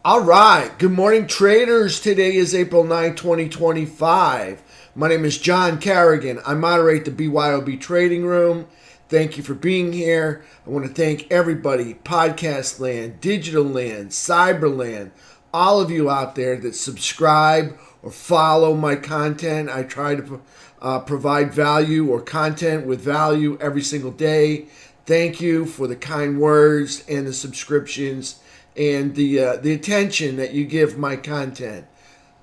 All right. Good morning, traders. Today is April 9, 2025. My name is John Carrigan. I moderate the BYOB Trading Room. Thank you for being here. I want to thank everybody, podcast land, digital land, cyber land, all of you out there that subscribe or follow my content. I try to provide value or content with value every single day. Thank you for the kind words and the subscriptions and the attention that you give my content.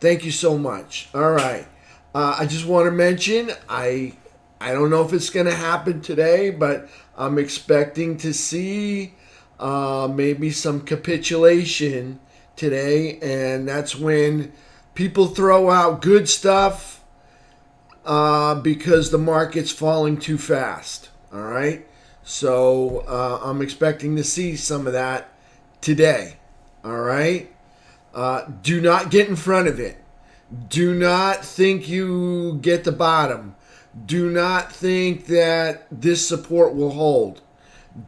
Thank you so much. All right. I just want to mention, I don't know if it's going to happen today, but I'm expecting to see maybe some capitulation today, and that's when people throw out good stuff because the market's falling too fast. All right. So I'm expecting to see some of that today. All right. Do not get in front of it. Do not think you get the bottom. Do not think that this support will hold.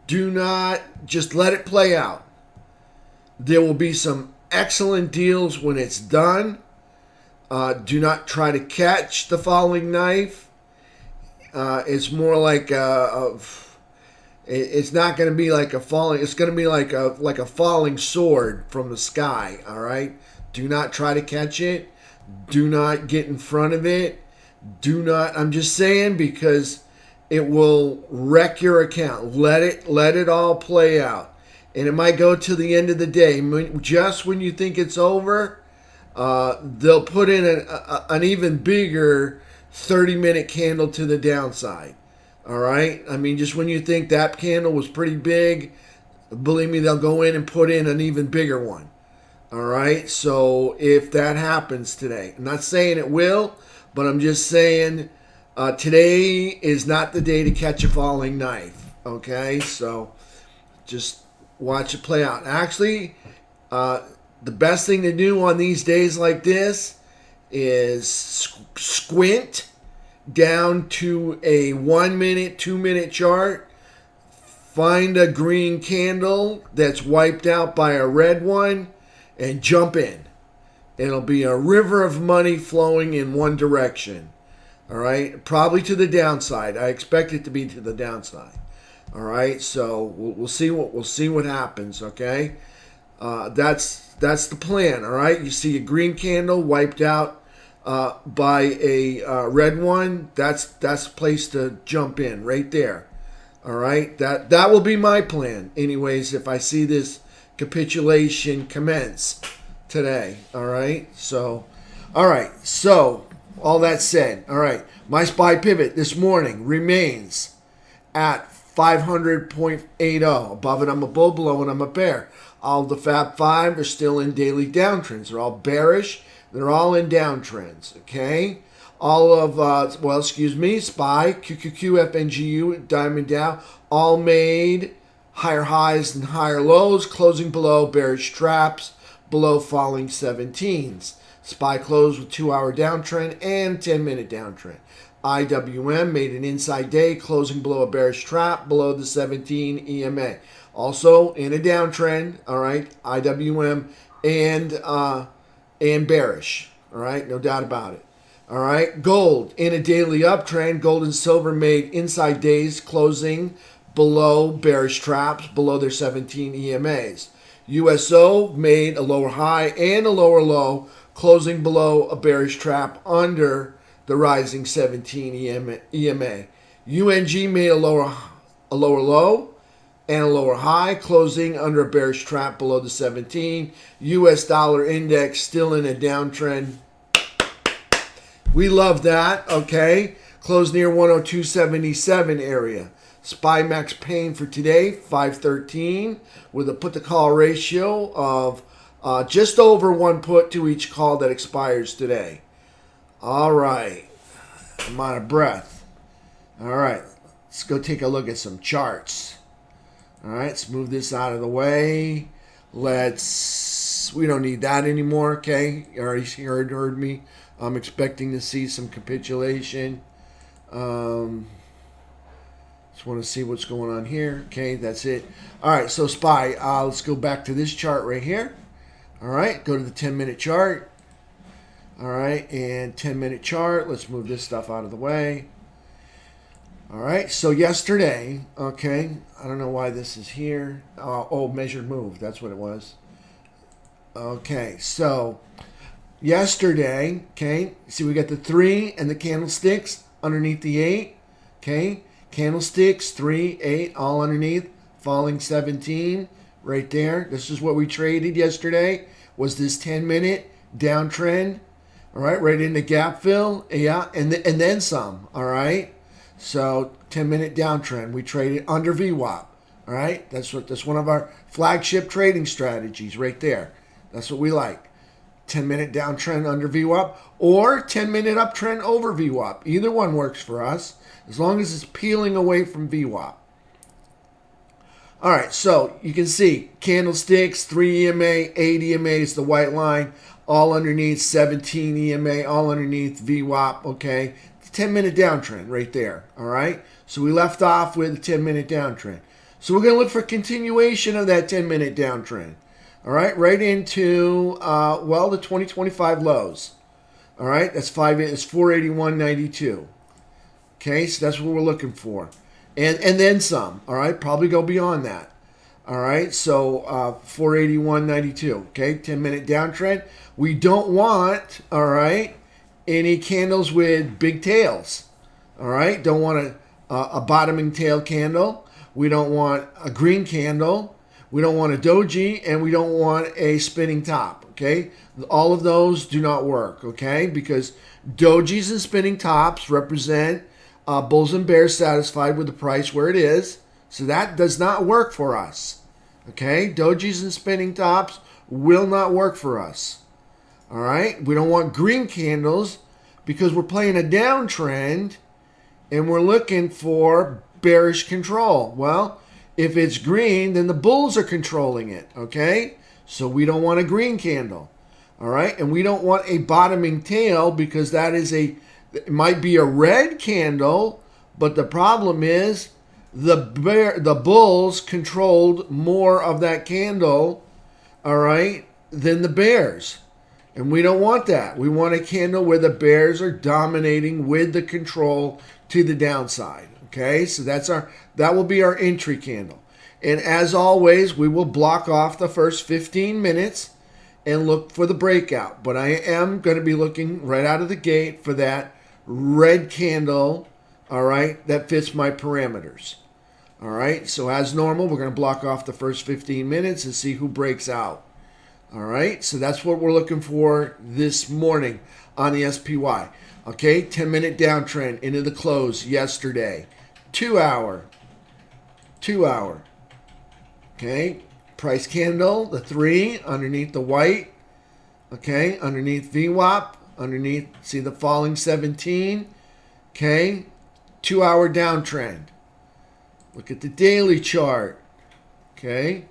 Do not just let it play out. There will be some excellent deals when it's done. Do not try to catch the falling knife. It's more like it's not going to be like a falling. It's going to be like a falling sword from the sky. All right. Do not try to catch it. Do not get in front of it. Do not. I'm just saying because it will wreck your account. Let it all play out, and it might go to the end of the day. Just when you think it's over, they'll put in an even bigger 30-minute candle to the downside. All right. I mean, just when you think that candle was pretty big, believe me, they'll go in and put in an even bigger one. All right. So if that happens today, I'm not saying it will, but I'm just saying today is not the day to catch a falling knife. Okay. So just watch it play out. Actually, the best thing to do on these days like this is squint down to a 1 minute, 2 minute chart. Find a green candle that's wiped out by a red one and jump in. It'll be a river of money flowing in one direction. All right. Probably to the downside. I expect it to be to the downside. All right. So we'll see what happens. Okay. That's the plan. All right. You see a green candle wiped out by a red one. That's the place to jump in right there. All right. That will be my plan. Anyways, if I see this capitulation commence today. All right. So, all right. So, all that said, all right. My SPY pivot this morning remains at 500.80. Above it, I'm a bull. Below it, I'm a bear. All the Fab Five are still in daily downtrends. They're all bearish. They're all in downtrends. Okay. All of, SPY, QQQ, FNGU, Diamond Dow, all made higher highs and higher lows, closing below bearish traps, below falling 17s. SPY closed with 2-hour downtrend and 10-minute downtrend. IWM made an inside day, closing below a bearish trap, below the 17 EMA. Also in a downtrend, all right, IWM and bearish, all right, no doubt about it. All right, gold in a daily uptrend. Gold and silver made inside days, closing below bearish traps, below their 17 EMAs. USO made a lower high and a lower low, closing below a bearish trap under the rising 17 EMA. UNG made a lower low and a lower high, closing under a bearish trap below the 17. US dollar index still in a downtrend. We love that, okay? Closed near 102.77 area. SPY max pain for today, 513, with a put to call ratio of just over 1 put to each call that expires today. All right. I'm out of breath. All right. Let's go take a look at some charts. All right. Let's move this out of the way. We don't need that anymore, okay? You already heard me. I'm expecting to see some capitulation. Just want to see what's going on here. Okay, that's it. All right, so SPY, let's go back to this chart right here. All right, go to the 10-minute chart. All right, and 10-minute chart. Let's move this stuff out of the way. All right, so yesterday, okay, I don't know why this is here. Oh, measured move, that's what it was. Okay, so yesterday, okay, see we got the 3 and the candlesticks underneath the 8, okay, candlesticks, 3, 8, all underneath, falling 17, right there. This is what we traded yesterday, was this 10-minute downtrend, all right, right into gap fill, yeah, and then some, all right. So 10-minute downtrend, we traded under VWAP, all right. That's one of our flagship trading strategies right there. That's what we like. 10-minute downtrend under VWAP or 10-minute uptrend over VWAP. Either one works for us as long as it's peeling away from VWAP. All right, so you can see candlesticks, 3 EMA, 8 EMA is the white line, all underneath 17 EMA, all underneath VWAP, okay? 10-minute downtrend right there, all right? So we left off with a 10-minute downtrend. So we're going to look for continuation of that 10-minute downtrend, all right into, the 2025 lows, all right? It's 481.92, okay? So that's what we're looking for. And then some, all right? Probably go beyond that, all right? So 481.92, okay? 10-minute downtrend. We don't want, all right, any candles with big tails, all right? Don't want a bottoming tail candle. We don't want a green candle. We don't want a doji, and we don't want a spinning top, okay? All of those do not work, okay? Because dojis and spinning tops represent bulls and bears satisfied with the price where it is. So that does not work for us. Okay? Dojis and spinning tops will not work for us. All right? We don't want green candles because we're playing a downtrend and we're looking for bearish control. Well, if it's green, then the bulls are controlling it. Okay? So we don't want a green candle. All right? And we don't want a bottoming tail because it might be a red candle, but the problem is the bulls controlled more of that candle, all right, than the bears. And we don't want that. We want a candle where the bears are dominating with the control to the downside. Okay, so that will be our entry candle. And as always, we will block off the first 15 minutes and look for the breakout. But I am going to be looking right out of the gate for that red candle, all right, that fits my parameters. All right, so as normal, we're going to block off the first 15 minutes and see who breaks out. All right, so that's what we're looking for this morning on the SPY. Okay, 10-minute downtrend into the close yesterday. 2 hour. Okay, price candle, the 3 underneath the white. Okay, underneath VWAP. Underneath, see the falling 17, okay? 2 hour downtrend. Look at the daily chart, okay?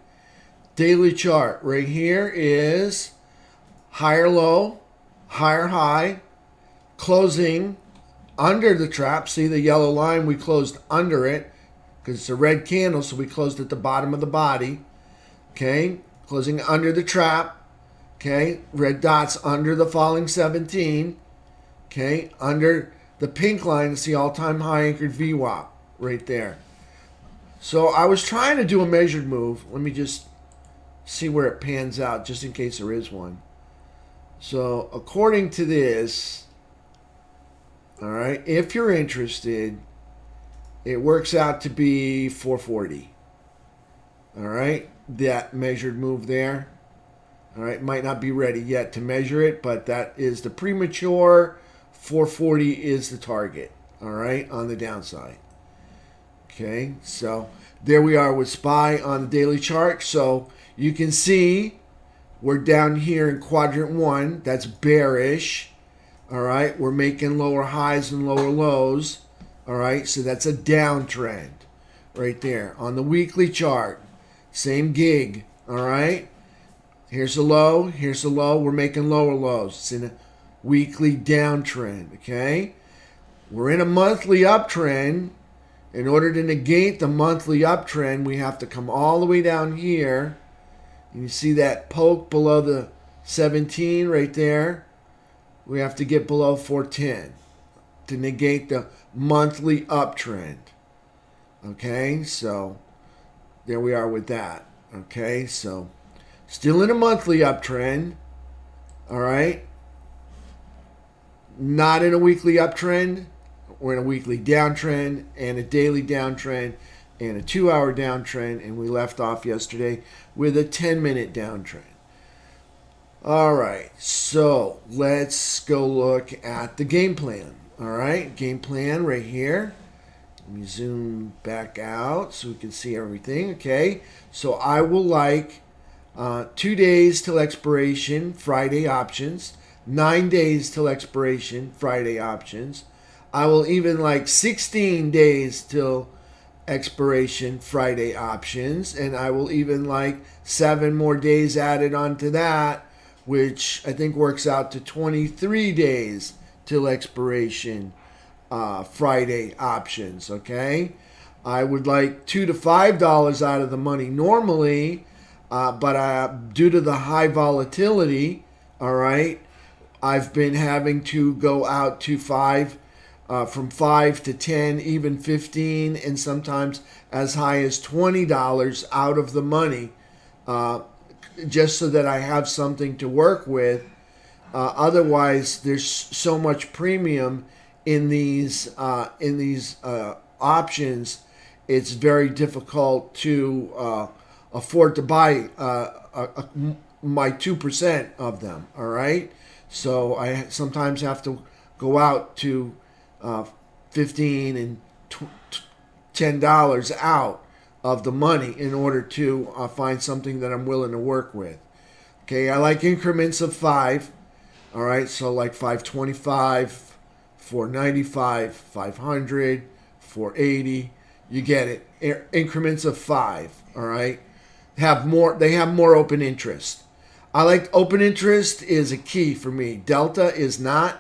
Daily chart right here is higher low, higher high, closing under the trap. See the yellow line? We closed under it because it's a red candle, so we closed at the bottom of the body, okay? Closing under the trap. Okay, red dots under the falling 17. Okay, under the pink line, it's the all-time high anchored VWAP right there. So I was trying to do a measured move. Let me just see where it pans out, just in case there is one. So according to this, all right, if you're interested, it works out to be 440. All right, that measured move there. All right, might not be ready yet to measure it, but that is the premature. 440 is the target, all right, on the downside. Okay, so there we are with SPY on the daily chart. So you can see we're down here in quadrant 1. That's bearish, all right. We're making lower highs and lower lows, all right. So that's a downtrend right there. On the weekly chart, same gig, all right. Here's a low, here's a low. We're making lower lows. It's in a weekly downtrend, okay? We're in a monthly uptrend. In order to negate the monthly uptrend, we have to come all the way down here. And you see that poke below the 417 right there. We have to get below 410 to negate the monthly uptrend. Okay, so there we are with that. Okay, so still in a monthly uptrend. All right, not in a weekly uptrend. We're in a weekly downtrend and a daily downtrend and a 2-hour downtrend, and we left off yesterday with a 10-minute downtrend. All right, so let's go look at the game plan. All right, game plan right here. Let me zoom back out so we can see everything. Okay, so I will like 2 days till expiration, Friday options, 9 days till expiration, Friday options. I will even like 16 days till expiration, Friday options, and I will even like 7 more days added onto that, which I think works out to 23 days till expiration, Friday options. Okay, I would like $2 to $5 out of the money normally, but due to the high volatility, all right, I've been having to go out to from 5 to 10, even 15, and sometimes as high as $20 out of the money, just so that I have something to work with. Otherwise, there's so much premium in these options. It's very difficult to afford to buy my 2% of them. All right, so I sometimes have to go out to $15 and $10 out of the money in order to find something that I'm willing to work with. Okay, I like increments of 5. All right, so like 525, 495, 500, 480. You get it. Increments of 5. All right, they have more open interest. I like open interest is a key for me. Delta is not.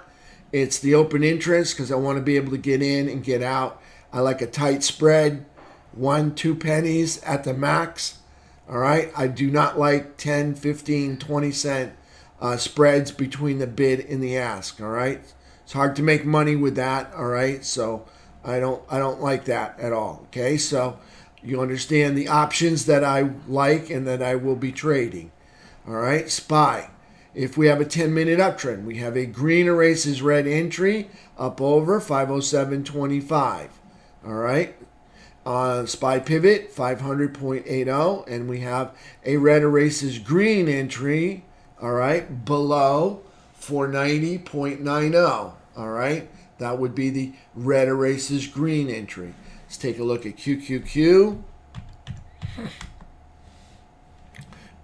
It's the open interest because I want to be able to get in and get out. I like a tight spread, 1-2 pennies at the max. All right. I do not like 10, 15, 20 cent spreads between the bid and the ask. All right. It's hard to make money with that. All right. So I don't like that at all. Okay. So you understand the options that I like and that I will be trading. All right. SPY. If we have a 10-minute uptrend, we have a green erases red entry up over 507.25. All right. SPY pivot 500.80, and we have a red erases green entry. All right, below 490.90. All right, that would be the red erases green entry. Let's take a look at QQQ.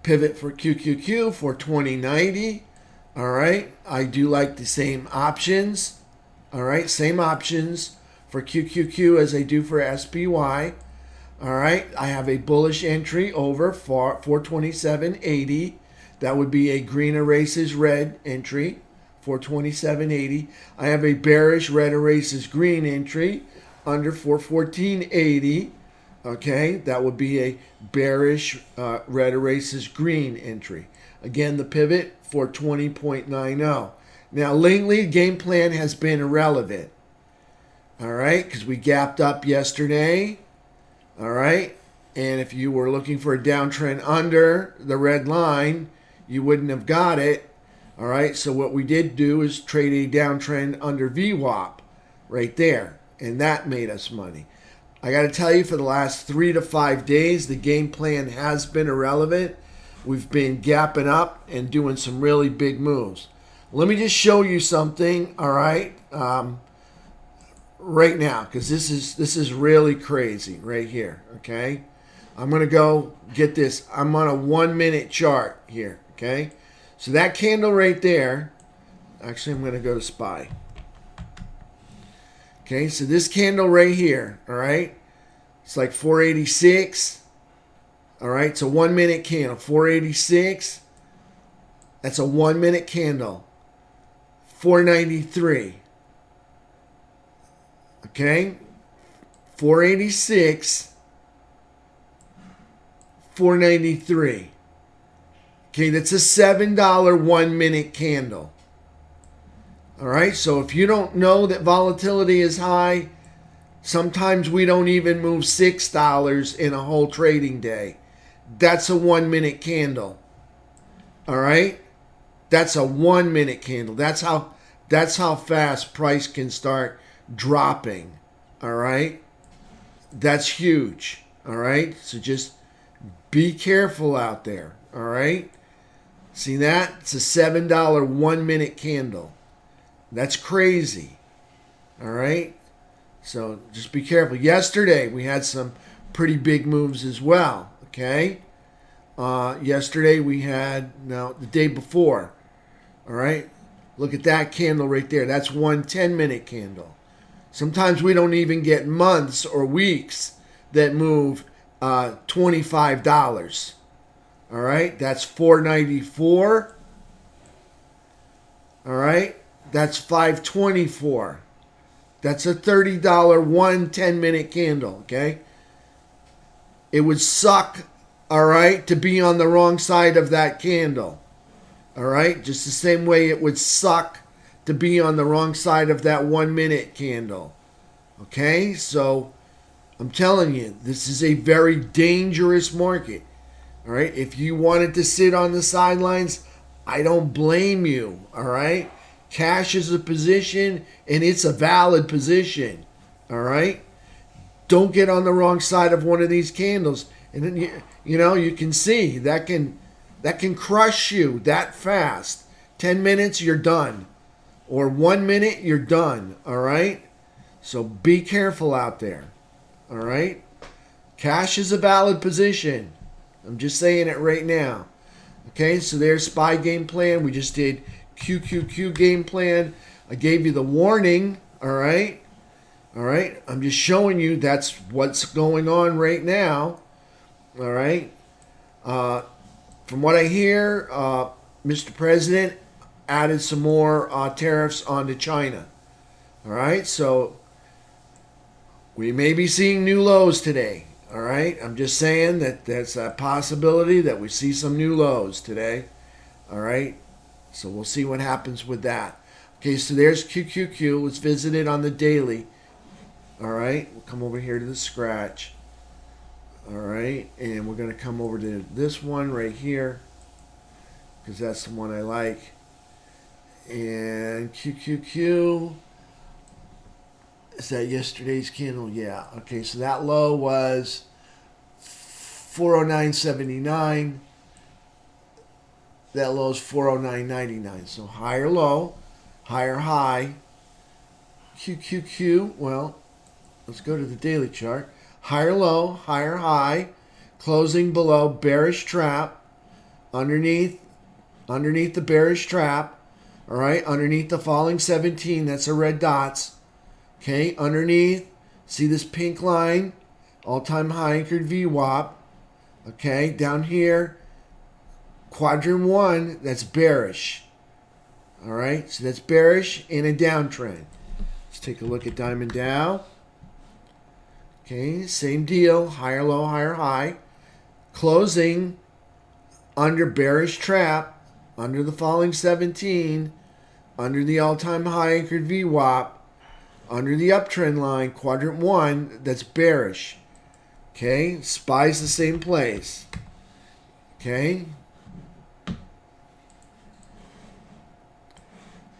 Pivot for QQQ for 2090. All right, I do like the same options. All right, same options for QQQ as I do for SPY. All right, I have a bullish entry over 427.80. That would be a green erases red entry, 427.80. I have a bearish red erases green entry under 414.80. Okay, that would be a bearish red erases green entry. Again, the pivot for 20.90. Now, lately, game plan has been irrelevant. All right, because we gapped up yesterday. All right, and if you were looking for a downtrend under the red line, you wouldn't have got it. All right, so what we did do is trade a downtrend under VWAP right there, and that made us money. I got to tell you, for the last 3 to 5 days, the game plan has been irrelevant. We've been gapping up and doing some really big moves. Let me just show you something, all right, right now, because this is really crazy right here, okay? I'm going to go get this. I'm on a 1-minute chart here, okay? So that candle right there, actually, I'm going to go to SPY. Okay, so this candle right here, all right, it's like 486. All right, it's a 1-minute candle, 486. That's a 1-minute candle, 493. Okay, 486, 493. Okay, that's a $7 1 minute candle. All right, so if you don't know that volatility is high, sometimes we don't even move $6 in a whole trading day. That's a 1 minute candle. All right? That's a 1 minute candle. That's how fast price can start dropping. All right? That's huge. All right? So just be careful out there. All right? See that? It's a $7 1 minute candle. That's crazy. All right? So just be careful. Yesterday we had some pretty big moves as well. Okay? Yesterday we had, now the day before. All right? Look at that candle right there. That's one 10-minute candle. Sometimes we don't even get months or weeks that move $25. All right? That's $4.94. All right? That's $5.24. That's a $30 one 10-minute candle, okay? It would suck, all right, to be on the wrong side of that candle. All right? Just the same way it would suck to be on the wrong side of that 1 minute candle. Okay? So I'm telling you, this is a very dangerous market. All right? If you wanted to sit on the sidelines, I don't blame you. All right? Cash is a position, and it's a valid position. All right? Don't get on the wrong side of one of these candles. And then, you can see that can crush you that fast. 10 minutes, you're done. Or 1 minute, you're done. All right? So be careful out there. All right? Cash is a valid position. I'm just saying it right now. Okay, so there's SPY game plan. We just did QQQ game plan. I gave you the warning. All right? All right? I'm just showing you that's what's going on right now. All right? From what I hear, Mr. President added some more tariffs onto China. All right? So we may be seeing new lows today. All right? I'm just saying that that's a possibility that we see some new lows today. All right? So we'll see what happens with that. Okay, so there's QQQ. Let's visit it on the daily. All right? We'll come over here to the scratch. All right? And we're going to come over to this one right here because that's the one I like. And QQQ. Is that yesterday's candle? Yeah. Okay, so that low was 409.79. That low is 409.99. So higher low, higher high. QQQ, well, let's go to the daily chart. Higher low, higher high. Closing below bearish trap. Underneath the bearish trap. All right, underneath the falling 17, that's the red dots. Okay, underneath, see this pink line? All-time high anchored VWAP. Okay, down here, quadrant 1, that's bearish. All right, so that's bearish in a downtrend. Let's take a look at Diamond Dow. Okay, same deal, higher low, higher high. Closing under bearish trap, under the falling 17, under the all-time high anchored VWAP, under the uptrend line, quadrant 1, that's bearish. Okay, SPY's the same place. Okay.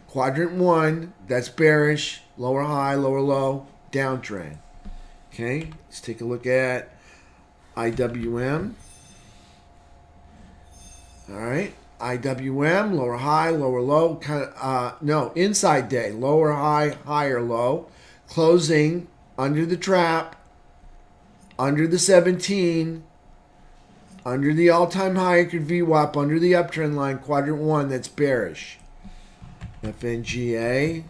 Quadrant 1, that's bearish, lower high, lower low, downtrend. Okay, let's take a look at IWM. All right, IWM, lower high, lower low, inside day, lower high, higher low, closing under the trap, under the 17, under the all-time high anchored VWAP, under the uptrend line, quadrant 1, that's bearish. FNGA,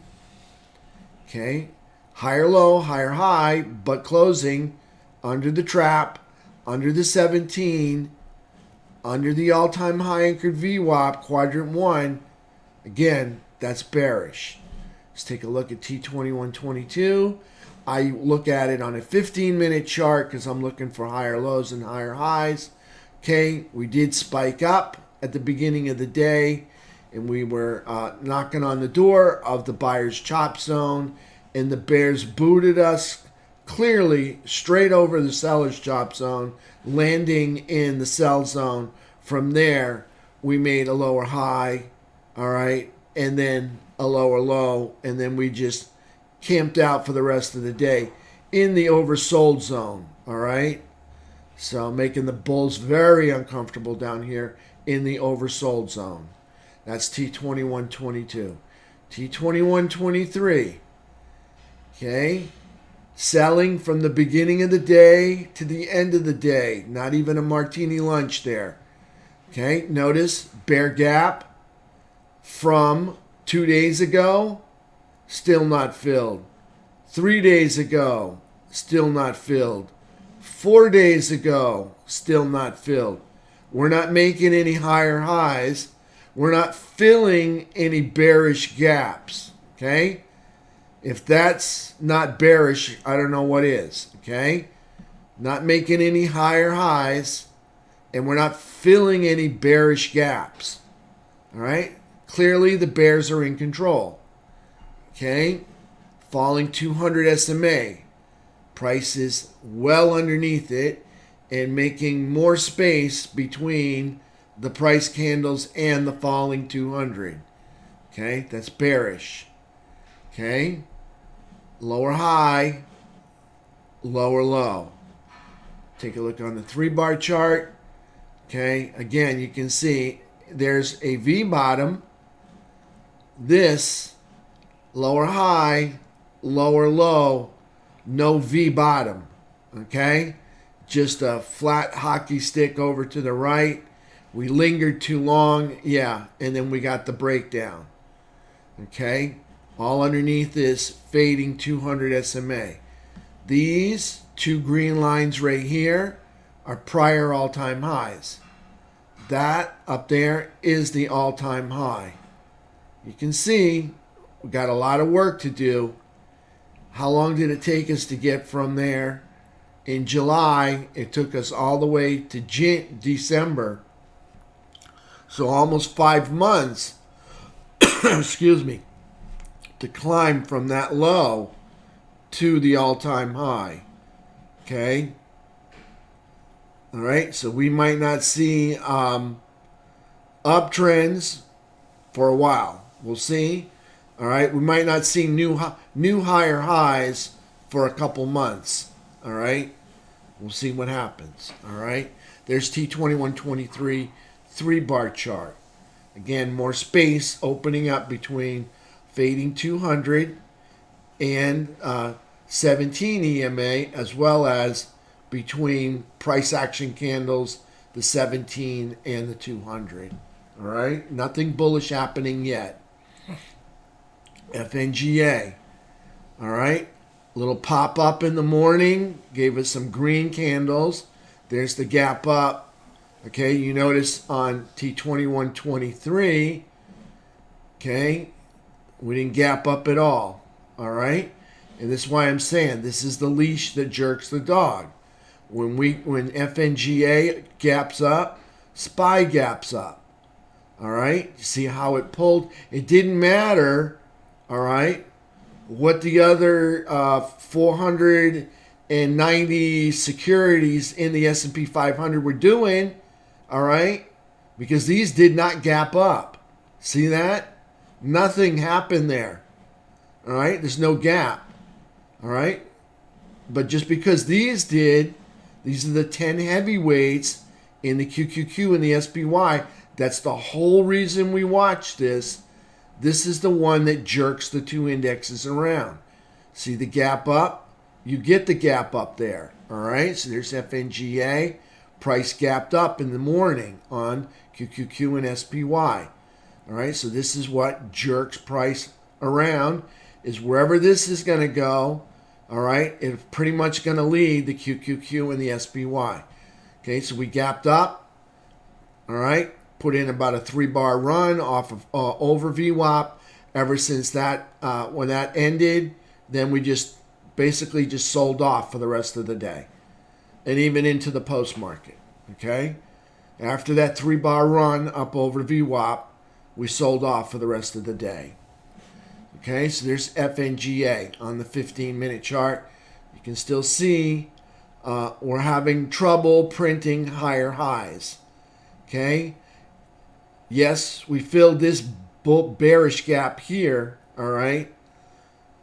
okay, higher low, higher high, but closing under the trap, under the 17, under the all-time high anchored VWAP, quadrant 1, again, that's bearish. Let's take a look at T2122. I look at it on a 15-minute chart because I'm looking for higher lows and higher highs. Okay, we did spike up at the beginning of the day, and we were knocking on the door of the buyer's chop zone, and the bears booted us clearly straight over the seller's chop zone, landing in the sell zone. From there, we made a lower high, all right, and then a lower low, and then we just camped out for the rest of the day in the oversold zone, all right? So making the bulls very uncomfortable down here in the oversold zone. That's T21.22. T21.23, okay? Selling from the beginning of the day to the end of the day. Not even a martini lunch there. Okay, notice bear gap from 2 days ago, still not filled. 3 days ago, still not filled. 4 days ago, still not filled. We're not making any higher highs. We're not filling any bearish gaps. Okay? If that's not bearish, I don't know what is. Okay? Not making any higher highs, and we're not filling any bearish gaps. All right? Clearly, the bears are in control. Okay? Falling 200 SMA. Price is well underneath it and making more space between the price candles and the falling 200. Okay? That's bearish. Okay? Lower high, lower low. Take a look on the 3-bar chart. Okay, again, you can see there's a V bottom. This lower high, lower low, no V bottom. Okay, just a flat hockey stick over to the right. We lingered too long, yeah, and then we got the breakdown. Okay, all underneath is fading 200 SMA. These two green lines right here are prior all-time highs. That up there is the all-time high. You can see we got a lot of work to do. How long did it take us to get from there? In July, it took us all the way to December. So almost 5 months, excuse me, to climb from that low to the all-time high. Okay? All right, so we might not see uptrends for a while. We'll see. All right, we might not see new higher highs for a couple months. All right, we'll see what happens. All right, there's T21.23 3-bar chart. Again, more space opening up between fading 200 and 17 EMA, as well as between price action candles, the 17 and the 200. All right, nothing bullish happening yet. FNGA. All right, little pop up in the morning, gave us some green candles. There's the gap up. Okay, you notice on T21.23, okay, we didn't gap up at all. All right, and this is why I'm saying this is the leash that jerks the dog. When FNGA gaps up, SPY gaps up. All right, you see how it pulled? It didn't matter. All right, what the other 490 securities in the S&P 500 were doing. All right, because these did not gap up. See that? Nothing happened there. All right, there's no gap. All right, but just because these did, these are the 10 heavyweights in the QQQ and the SPY. That's the whole reason we watch this. This is the one that jerks the two indexes around. See the gap up? You get the gap up there. All right, so there's FNGA. Price gapped up in the morning on QQQ and SPY. All right, so this is what jerks price around, is wherever this is going to go. All right, it's pretty much going to lead the QQQ and the SPY. Okay, so we gapped up. All right, put in about a 3-bar run off of over VWAP. Ever since that, when that ended, then we just basically just sold off for the rest of the day, and even into the post market. Okay, After that 3-bar run up over VWAP, we sold off for the rest of the day. Okay, so there's FNGA on the 15-minute chart. You can still see we're having trouble printing higher highs. Okay, yes, we filled this bearish gap here. All right,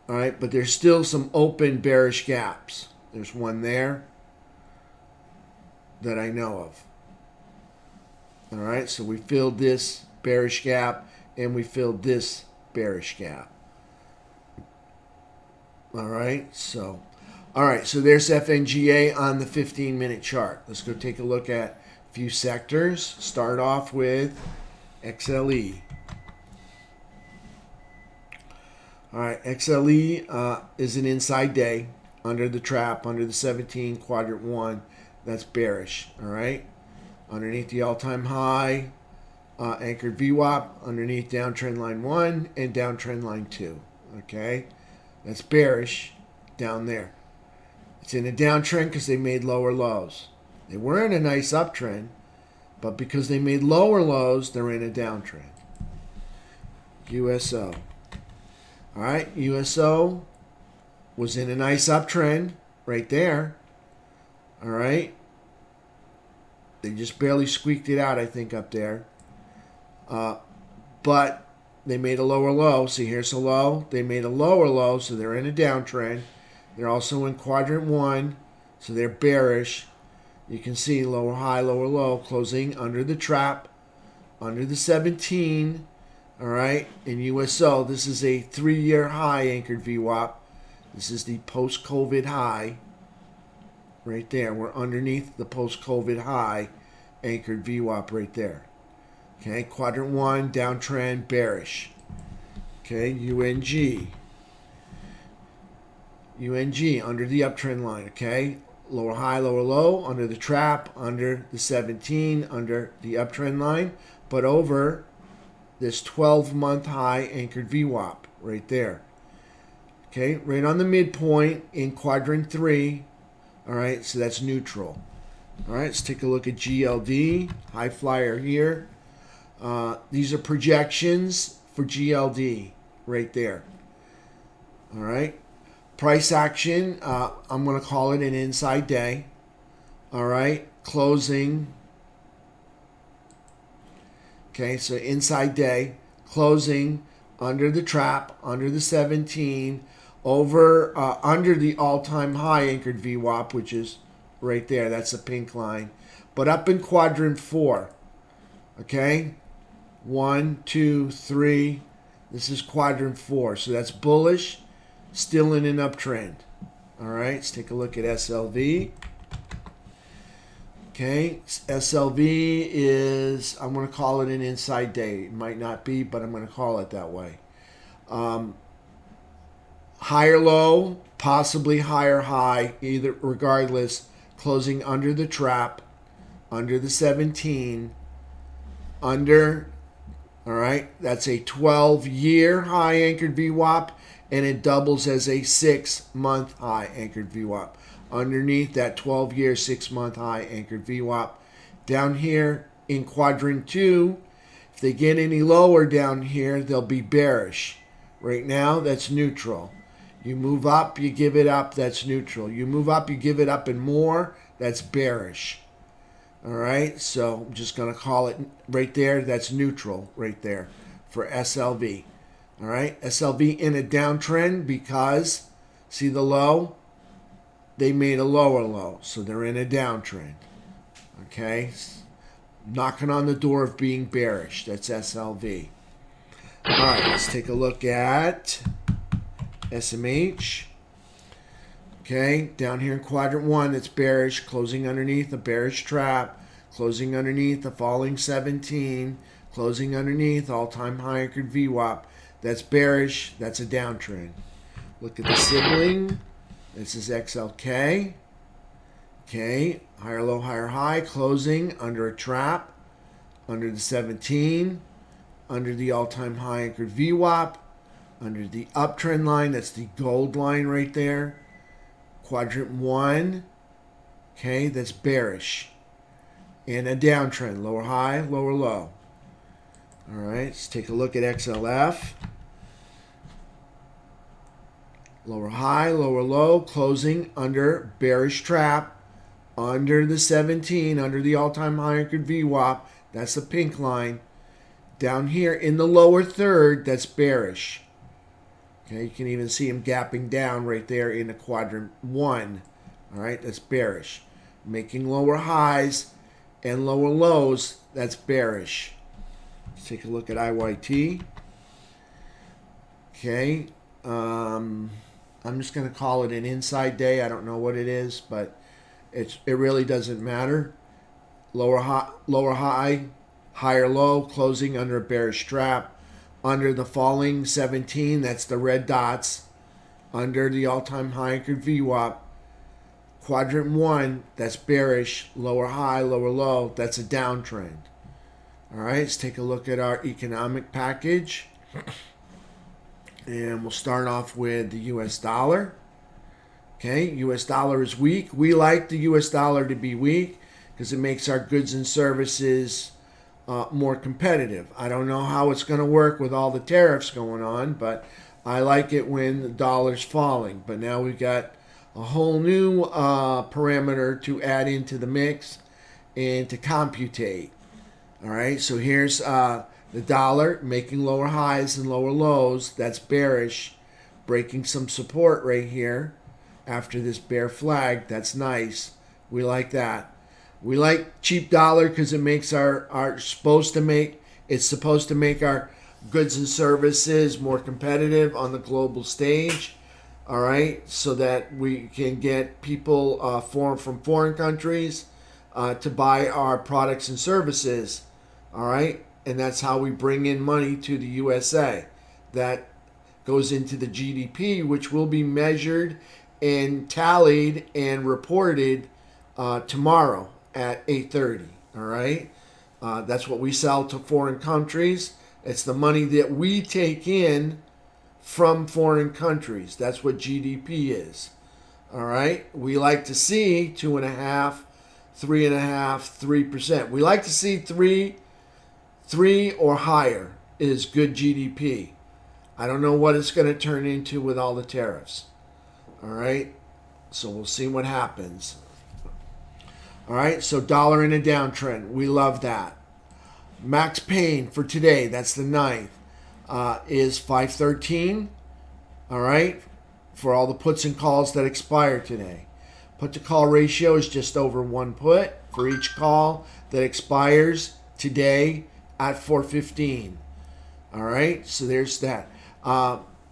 but there's still some open bearish gaps. There's one there that I know of. All right, so we filled this bearish gap and we filled this bearish gap. All right, so there's FNGA on the 15-minute chart. Let's go take a look at a few sectors. Start off with XLE. All right, XLE is an inside day under the trap, under the 17 quadrant 1. That's bearish. All right, underneath the all-time high, anchored VWAP, underneath downtrend line 1 and downtrend line 2. Okay, that's bearish down there. It's in a downtrend because they made lower lows. They were in a nice uptrend, but because they made lower lows, they're in a downtrend. USO. All right, USO was in a nice uptrend right there. All right. They just barely squeaked it out, I think, up there. But they made a lower low. See, here's a low. They made a lower low, so they're in a downtrend. They're also in quadrant 1, so they're bearish. You can see lower high, lower low, closing under the trap, under the 17. All right, in USO, this is a 3-year high anchored VWAP. This is the post-COVID high. Right there, we're underneath the post-COVID high anchored VWAP right there. Okay, quadrant 1, downtrend, bearish. Okay, UNG. UNG under the uptrend line, okay? Lower high, lower low, under the trap, under the 17, under the uptrend line, but over this 12-month high anchored VWAP right there. Okay, right on the midpoint in quadrant 3. All right, so that's neutral. All right, let's take a look at GLD, high flyer here. These are projections for GLD right there. All right, price action, I'm going to call it an inside day. All right, closing. Okay, so inside day, closing under the trap, under the 17, over under the all-time high anchored VWAP, which is right there. That's the pink line. But up in quadrant 4. Okay? 1, 2, 3. This is quadrant 4. So that's bullish, still in an uptrend. All right, let's take a look at SLV. Okay, SLV is, I'm going to call it an inside day. It might not be, but I'm going to call it that way. Higher low, possibly higher high, either regardless, closing under the trap, under the 17, under, all right, that's a 12-year high anchored VWAP, and it doubles as a 6-month high anchored VWAP. Underneath that 12-year, 6-month high anchored VWAP. Down here in quadrant 2, if they get any lower down here, they'll be bearish. Right now, that's neutral. You move up, you give it up, that's neutral. You move up, you give it up and more, that's bearish. All right, so I'm just going to call it right there, that's neutral right there for SLV. All right, SLV in a downtrend because, see the low? They made a lower low, so they're in a downtrend. Okay, knocking on the door of being bearish, that's SLV. All right, let's take a look at SMH. Okay, down here in quadrant 1, it's bearish, closing underneath a bearish trap, closing underneath a falling 17, closing underneath all-time high anchored VWAP. That's bearish, that's a downtrend. Look at the sibling. This is XLK. Okay, higher low, higher high, closing under a trap, under the 17, under the all-time high anchored VWAP, under the uptrend line, that's the gold line right there. Quadrant 1, okay, that's bearish. in a downtrend. Lower high, lower low. All right, let's take a look at XLF. Lower high, lower low, closing under bearish trap, under the 17, under the all-time high anchored VWAP. That's the pink line. Down here in the lower third, that's bearish. Okay, you can even see him gapping down right there in the quadrant 1. All right, that's bearish. Making lower highs and lower lows, that's bearish. Let's take a look at IYT. Okay, I'm just going to call it an inside day. I don't know what it is, but it really doesn't matter. Lower high, higher low, closing under a bearish trap. Under the falling 17, that's the red dots. Under the all-time high anchored VWAP. Quadrant 1, that's bearish. Lower high, lower low, that's a downtrend. All right, let's take a look at our economic package. And we'll start off with the US dollar. Okay, US dollar is weak. We like the US dollar to be weak because it makes our goods and services more competitive. I don't know how it's going to work with all the tariffs going on, but I like it when the dollar's falling. But now we've got a whole new parameter to add into the mix and to computate. All right, so here's the dollar making lower highs and lower lows. That's bearish. Breaking some support right here after this bear flag. That's nice. We like that. We like cheap dollar because it makes it's supposed to make our goods and services more competitive on the global stage. All right, so that we can get people from foreign countries to buy our products and services. All right, and that's how we bring in money to the USA. That goes into the GDP, which will be measured and tallied and reported tomorrow at 8:30. All right, that's what we sell to foreign countries. It's the money that we take in from foreign countries. That's what GDP is. All right, we like to see 2.5%, 3.5%, 3%. We like to see three or higher is good GDP. I don't know what it's going to turn into with all the tariffs. All right, so we'll see what happens. All right, so dollar in a downtrend. We love that. Max pain for today, that's the 9th, is 513. All right, for all the puts and calls that expire today. Put to call ratio is just over 1 put for each call that expires today at 4:15. All right, so there's that.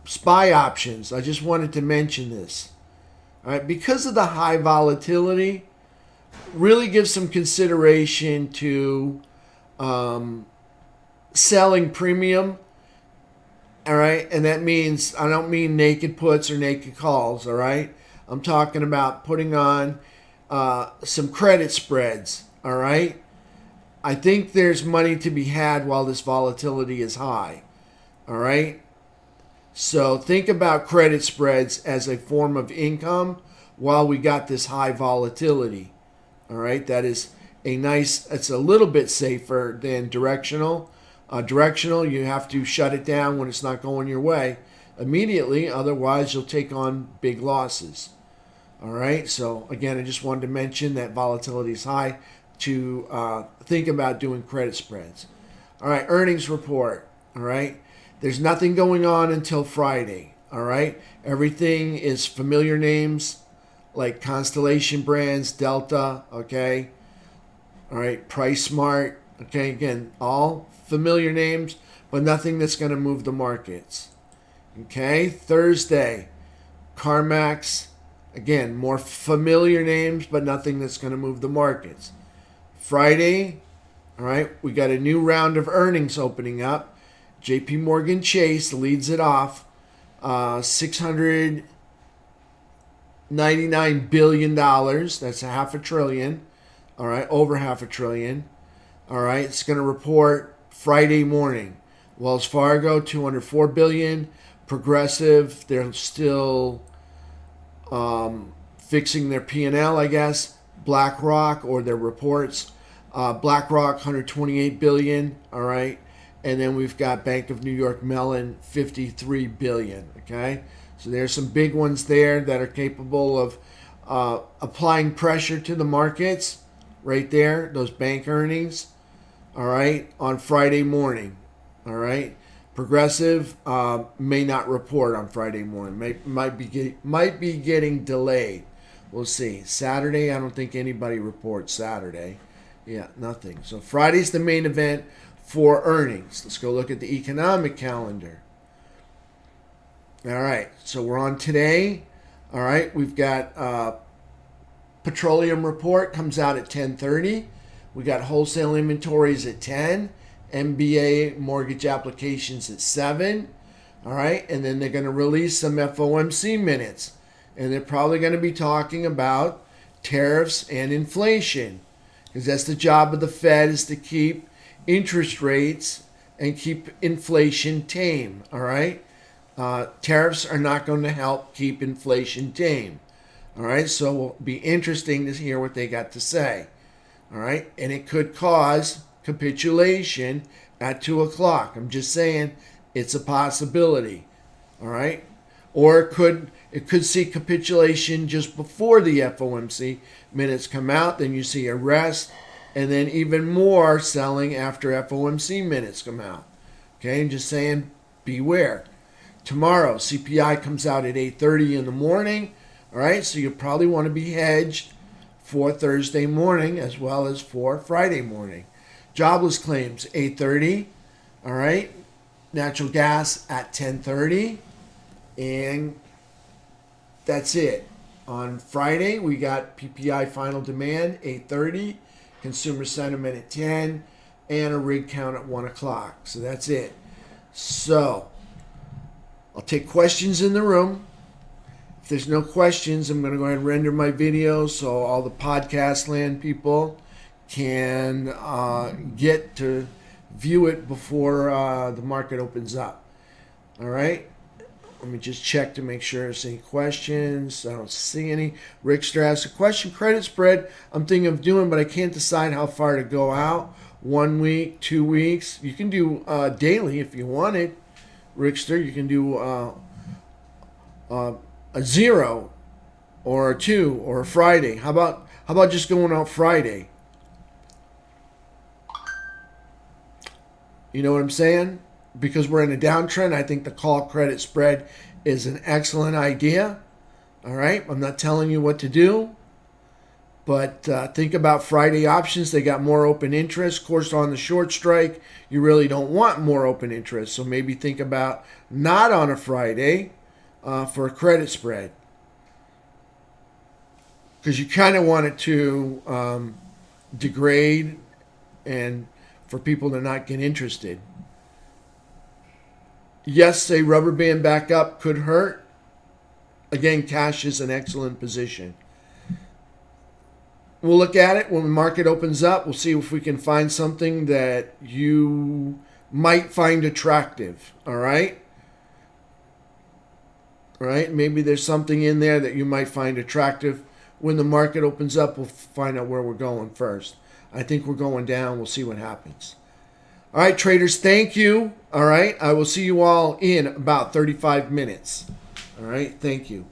SPY options. I just wanted to mention this. All right, because of the high volatility, really give some consideration to selling premium. All right, and that means I don't mean naked puts or naked calls. All right, I'm talking about putting on some credit spreads. All right, I think there's money to be had while this volatility is high. All right, so think about credit spreads as a form of income while we got this high volatility. All right, that is it's a little bit safer than directional. Directional, you have to shut it down when it's not going your way immediately. Otherwise, you'll take on big losses. All right, so again, I just wanted to mention that volatility is high to think about doing credit spreads. All right, earnings report. All right, there's nothing going on until Friday. All right, everything is familiar names like Constellation Brands, Delta, okay? All right, Price Smart, okay? Again, all familiar names, but nothing that's going to move the markets. Okay, Thursday, CarMax, again, more familiar names, but nothing that's going to move the markets. Friday, all right, we got a new round of earnings opening up. JP Morgan Chase leads it off, $699 billion. That's $500 billion. All right, over $500 billion. All right, it's going to report Friday morning. Wells Fargo, $204 billion. Progressive, they're still fixing their P&L, I guess. BlackRock, or their reports, BlackRock, 128 billion. All right. And then we've got Bank of New York Mellon, 53 billion. Okay. So there's some big ones there that are capable of applying pressure to the markets right there, those bank earnings. All right. On Friday morning. All right. Progressive may not report on Friday morning. Might be getting delayed. We'll see. Saturday, I don't think anybody reports Saturday. Yeah, nothing. So Friday's the main event for earnings. Let's go look at the economic calendar. All right. So we're on today. All right. We've got petroleum report comes out at 10:30. We got wholesale inventories at 10. MBA mortgage applications at 7. All right. And then they're going to release some FOMC minutes. And they're probably going to be talking about tariffs and inflation. Because that's the job of the Fed, is to keep interest rates and keep inflation tame. All right. Tariffs are not going to help keep inflation tame. All right. So it'll be interesting to hear what they got to say. All right. And it could cause capitulation at 2 o'clock. I'm just saying it's a possibility. All right. Or it could see capitulation just before the FOMC minutes come out. Then you see a rest, and then even more selling after FOMC minutes come out. Okay. I'm just saying beware. Tomorrow, CPI comes out at 8:30 in the morning. All right. So you probably want to be hedged for Thursday morning as well as for Friday morning. Jobless claims, 8:30. All right. Natural gas at 10:30. And that's it. On Friday, we got PPI final demand, 8:30. Consumer sentiment at 10. And a rig count at 1 o'clock. So that's it. So I'll take questions in the room. If there's no questions, I'm going to go ahead and render my video so all the podcast land people can get to view it before the market opens up. All right. Let me just check to make sure there's any questions. I don't see any. Rickster asks a question. Credit spread I'm thinking of doing, but I can't decide how far to go out. 1 week, 2 weeks. You can do daily if you wanted. Rickster, you can do a 0 or a 2 or a Friday. How about just going out Friday? You know what I'm saying? Because we're in a downtrend, I think the call credit spread is an excellent idea. All right. I'm not telling you what to do, but think about Friday options. They got more open interest. Of course, on the short strike, you really don't want more open interest. So maybe think about not on a Friday for a credit spread, because you kind of want it to degrade and for people to not get interested. Yes, a rubber band back up could hurt. Again, cash is an excellent position. We'll look at it when the market opens up. We'll see if we can find something that you might find attractive. All right? All right? Maybe there's something in there that you might find attractive. When the market opens up, we'll find out where we're going first. I think we're going down. We'll see what happens. All right, traders, thank you. All right, I will see you all in about 35 minutes. All right, thank you.